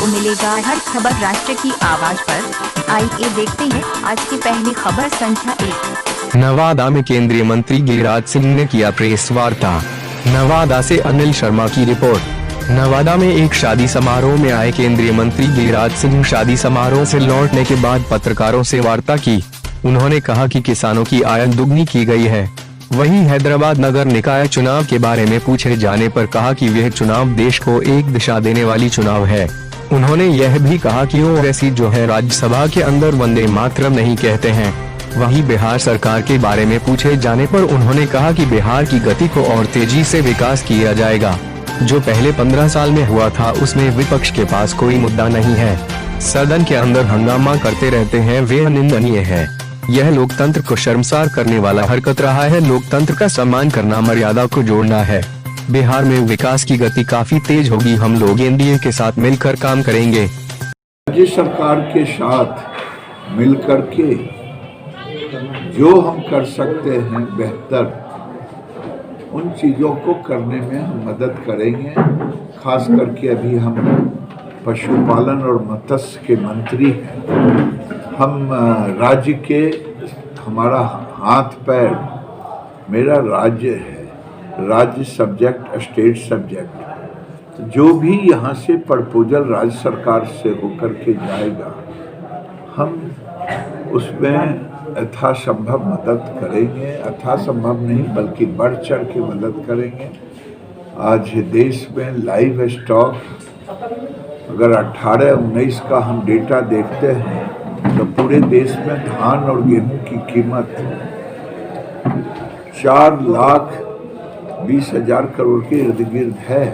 आपको मिलेगा हर खबर राष्ट्र की आवाज पर। आइए देखते हैं आज की पहली खबर संख्या 1। नवादा में केंद्रीय मंत्री गिरिराज सिंह ने किया प्रेस वार्ता। नवादा से अनिल शर्मा की रिपोर्ट। नवादा में एक शादी समारोह में आए केंद्रीय मंत्री गिरिराज सिंह शादी समारोह से लौटने के बाद पत्रकारों से वार्ता की। उन्होंने कहा कि किसानों की आय दुगनी की गई है। वहीं हैदराबाद नगर निकाय चुनाव के बारे में पूछे जाने पर कहा कि यह चुनाव देश को एक दिशा देने वाली चुनाव है। उन्होंने यह भी कहा कि ओवैसी जो है राज्यसभा के अंदर वंदे मातरम नहीं कहते हैं। वहीं बिहार सरकार के बारे में पूछे जाने पर उन्होंने कहा कि बिहार की गति को और तेजी से विकास किया जाएगा। जो पहले 15 साल में हुआ था उसमें विपक्ष के पास कोई मुद्दा नहीं है। सदन के अंदर हंगामा करते रहते हैं, वे निंदनीय है। यह लोकतंत्र को शर्मसार करने वाला हरकत रहा है। लोकतंत्र का सम्मान करना मर्यादा को जोड़ना है। बिहार में विकास की गति काफी तेज होगी। हम लोग एनडीए के साथ मिलकर काम करेंगे। राज्य सरकार के साथ मिलकर के जो हम कर सकते हैं बेहतर, उन चीज़ों को करने में हम मदद करेंगे। खास करके अभी हम पशुपालन और मत्स्य के मंत्री हैं। हम राज्य के, हमारा हाथ पैर मेरा राज्य है, राज्य सब्जेक्ट, स्टेट सब्जेक्ट। तो जो भी यहाँ से प्रपोजल राज्य सरकार से होकर के जाएगा, हम उसमें यथासंभव मदद करेंगे। यथासंभव नहीं बल्कि बढ़ चढ़ के मदद करेंगे। आज देश में लाइव स्टॉक अगर 18-19 का हम डेटा देखते हैं तो पूरे देश में धान और गेहूं की कीमत 4,20,000 करोड़ के इर्द गिर्द है।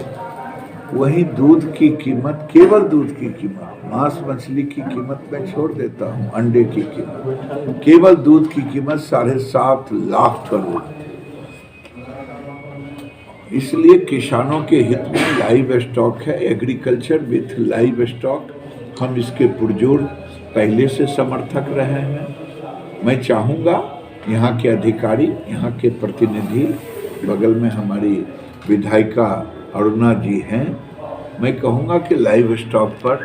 वहीं दूध की कीमत, केवल दूध की कीमत, मांस मछली की कीमत मैं छोड़ देता हूं, अंडे की कीमत, केवल दूध की कीमत 7.5 लाख करोड़। इसलिए किसानों के हित में लाइव स्टॉक है, एग्रीकल्चर विथ लाइव स्टॉक। हम इसके पुरजोर पहले से समर्थक रहे हैं। मैं चाहूँगा यहाँ के अधिकारी, यहाँ के प्रतिनिधि, बगल में हमारी विधायिका अरुणा जी हैं, मैं कहूँगा कि लाइव स्टॉक पर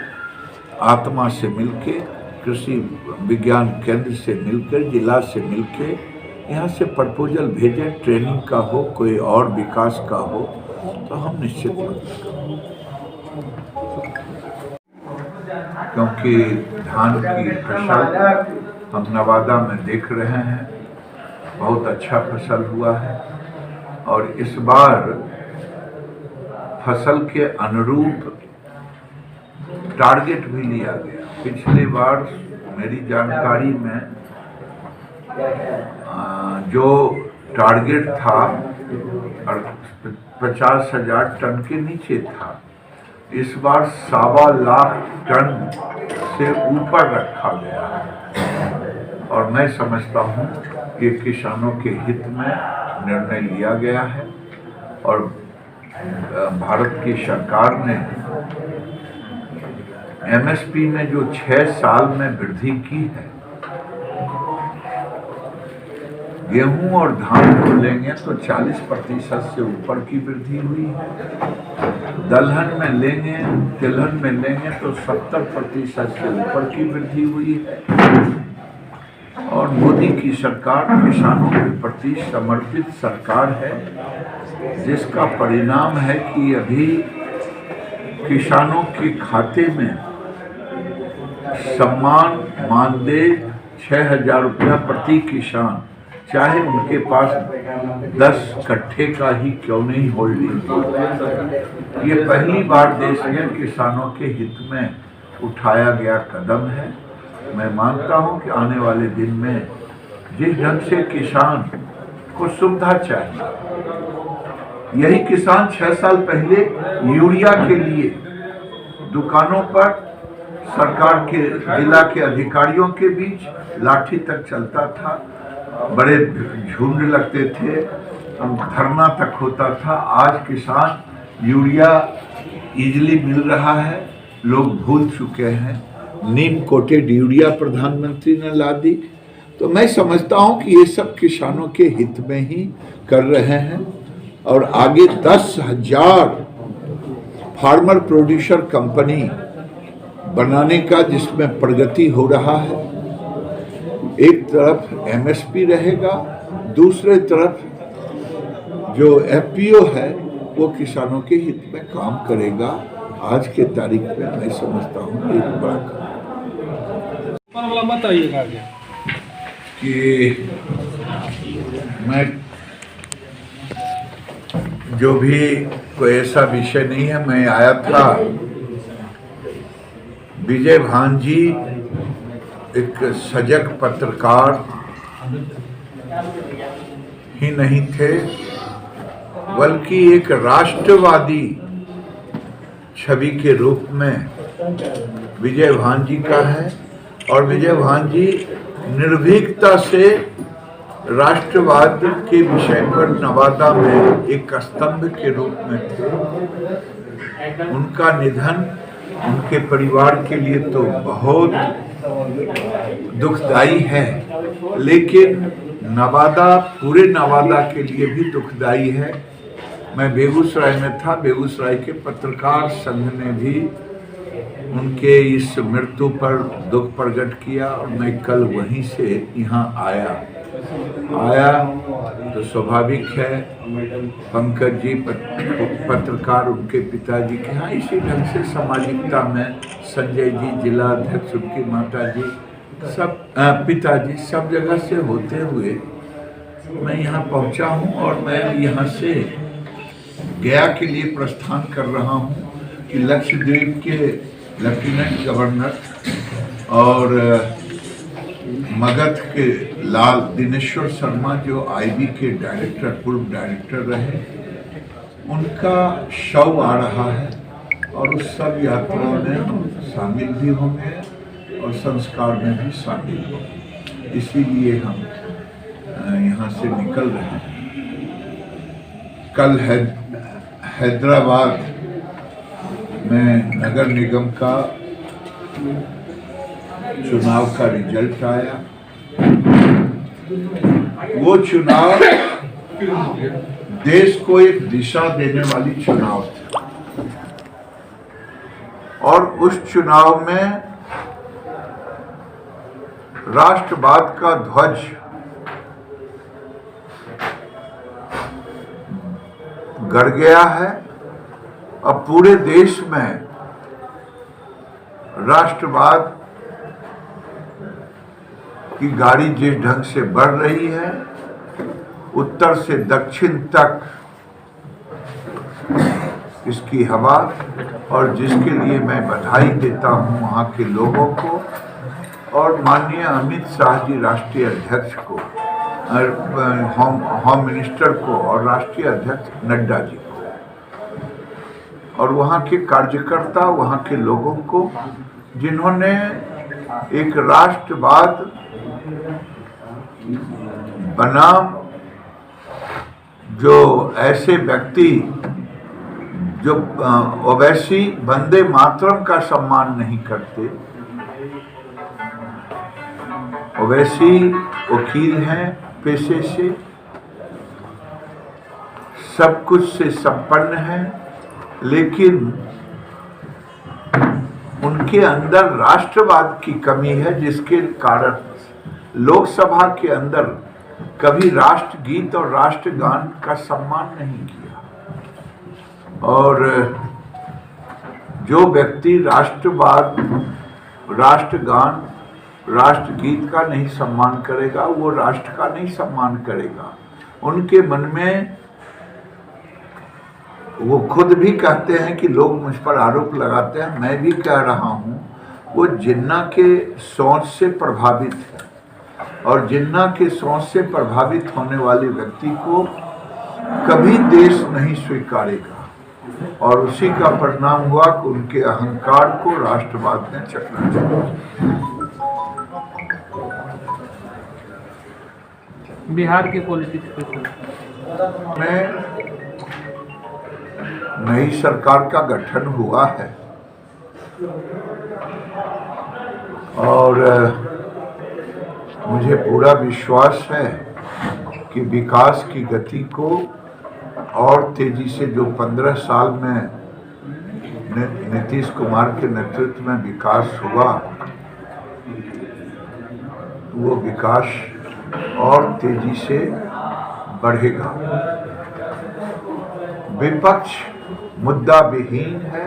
आत्मा से मिलके, कृषि विज्ञान केंद्र से मिलकर, जिला से मिलके यहाँ से प्रपोजल भेजें। ट्रेनिंग का हो, कोई और विकास का हो, तो हम निश्चित मदद करेंगे। क्योंकि धान की फसल हम नवादा में देख रहे हैं, बहुत अच्छा फसल हुआ है और इस बार फसल के अनुरूप टारगेट भी लिया गया। पिछली बार मेरी जानकारी में जो टारगेट था 50,000 टन के नीचे था। इस बार 2.25 लाख टन से ऊपर रखा गया है और मैं समझता हूँ कि किसानों के हित में निर्णय लिया गया है और भारत की सरकार ने एमएसपी में जो 6 साल में वृद्धि की है, गेहूं और धान को लेंगे तो 40% से ऊपर की वृद्धि हुई है। दलहन में लेंगे, तिलहन में लेंगे तो 70% से ऊपर की वृद्धि हुई है। और मोदी की सरकार किसानों के प्रति समर्पित सरकार है, जिसका परिणाम है कि अभी किसानों के खाते में सम्मान मानदेय 6,000 रुपया प्रति किसान, चाहे उनके पास 10 कट्ठे का ही क्यों नहीं होल्डिंग हो। ये पहली बार देश में किसानों के हित में उठाया गया कदम है। मैं मानता हूं कि आने वाले दिन में जिस ढंग से किसान को सुविधा चाहिए, यही किसान 6 साल पहले यूरिया के लिए दुकानों पर सरकार के, जिला के अधिकारियों के बीच लाठी तक चलता था, बड़े झुंड लगते थे, धरना तक होता था। आज किसान यूरिया इजीली मिल रहा है, लोग भूल चुके हैं। नीम कोटेड यूरिया प्रधानमंत्री ने ला दी। तो मैं समझता हूं कि ये सब किसानों के हित में ही कर रहे हैं और आगे 10,000 फार्मर प्रोड्यूसर कंपनी बनाने का जिसमें प्रगति हो रहा है। एक तरफ एमएसपी रहेगा, दूसरे तरफ जो एफपीओ है वो किसानों के हित में काम करेगा। आज के तारीख में मैं समझता हूँ एक बड़ा काम कि मैं जो भी कोई ऐसा विषय नहीं है। मैं आया था, विजय भांजी एक सजग पत्रकार ही नहीं थे, बल्कि एक राष्ट्रवादी छवि के रूप में विजय भांजी का है। और विजय भांजी निर्भीकता से राष्ट्रवाद के विषय पर नवादा में एक स्तंभ के रूप में थे। उनका निधन उनके परिवार के लिए तो बहुत दुखदाई है, लेकिन नवादा, पूरे नवादा के लिए भी दुखदाई है। मैं बेगूसराय में था, बेगूसराय के पत्रकार संघ ने भी उनके इस मृत्यु पर दुख प्रकट किया और मैं कल वहीं से यहाँ आया तो स्वाभाविक है पंकज जी पत्रकार, उनके पिताजी के यहाँ इसी ढंग से सामाजिकता में संजय जी जिला अध्यक्ष, उनकी माता जी, सब पिताजी, सब जगह से होते हुए मैं यहाँ पहुँचा हूँ। और मैं यहाँ से गया के लिए प्रस्थान कर रहा हूँ कि लक्षद्वीप के लेफ्टिनेंट गवर्नर और मगध के लाल दिनेश्वर शर्मा जो आईबी के डायरेक्टर, पूर्व डायरेक्टर रहे, उनका शव आ रहा है और उस सब यात्रा में शामिल भी होंगे और संस्कार में भी शामिल होंगे। इसीलिए हम यहाँ से निकल रहे हैं। कल हैदराबाद में नगर निगम का चुनाव का रिजल्ट आया। वो चुनाव देश को एक दिशा देने वाली चुनाव था और उस चुनाव में राष्ट्रवाद का ध्वज गड़ गया है। अब पूरे देश में राष्ट्रवाद की गाड़ी जिस ढंग से बढ़ रही है, उत्तर से दक्षिण तक इसकी हवा, और जिसके लिए मैं बधाई देता हूं वहां के लोगों को और माननीय अमित शाह जी राष्ट्रीय अध्यक्ष को, होम मिनिस्टर को और राष्ट्रीय अध्यक्ष नड्डा जी को और वहाँ के कार्यकर्ता, वहाँ के लोगों को, जिन्होंने एक राष्ट्रवाद बनाम जो ऐसे व्यक्ति जो ओवैसी वंदे मातरम का सम्मान नहीं करते, ओवैसी वकील हैं पेशे से, सब कुछ से संपन्न हैं, लेकिन उनके अंदर राष्ट्रवाद की कमी है, जिसके कारण लोकसभा के अंदर कभी राष्ट्रगीत और राष्ट्रगान का सम्मान नहीं किया। और जो व्यक्ति राष्ट्रवाद, राष्ट्रगान, राष्ट्रगीत का नहीं सम्मान करेगा, वो राष्ट्र का नहीं सम्मान करेगा। उनके मन में, वो खुद भी कहते हैं कि लोग मुझ पर आरोप लगाते हैं, मैं भी कह रहा हूं, वो जिन्ना के सोच से प्रभावित है और जिन्ना के सोच से प्रभावित होने वाले व्यक्ति को कभी देश नहीं स्वीकारेगा और उसी का परिणाम हुआ कि उनके अहंकार को राष्ट्रवाद ने चकनाचूर। बिहार के पॉलिटिक्स में नई सरकार का गठन हुआ है और मुझे पूरा विश्वास है कि विकास की गति को और तेजी से, जो 15 साल में नीतीश कुमार के नेतृत्व में विकास हुआ, वो विकास और तेजी से बढ़ेगा। विपक्ष मुद्दा विहीन है।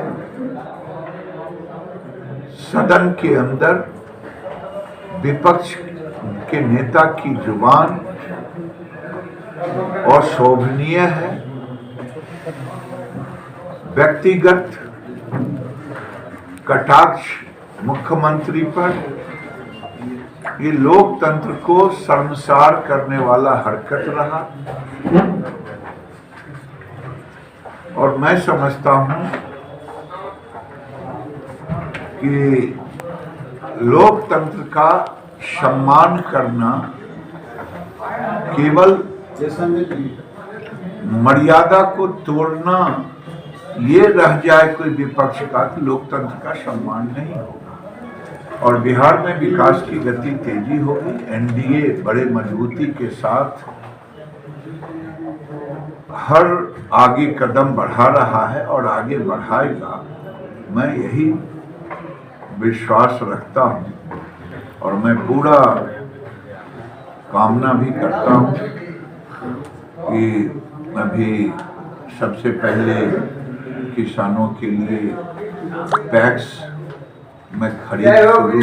सदन के अंदर विपक्ष के नेता की जुबान अशोभनीय है। व्यक्तिगत कटाक्ष मुख्यमंत्री पर ये लोकतंत्र को शर्मसार करने वाला हरकत रहा और मैं समझता हूं कि लोकतंत्र का सम्मान करना केवल मर्यादा को तोड़ना ये रह जाए कोई विपक्ष का, तो लोकतंत्र का सम्मान नहीं होगा। और बिहार में विकास की गति तेजी होगी। एनडीए बड़े मजबूती के साथ हर आगे कदम बढ़ा रहा है और आगे बढ़ाएगा। मैं यही विश्वास रखता हूं और मैं पूरा कामना भी करता हूं कि अभी सबसे पहले किसानों के लिए पैक्स में खरीद शुरू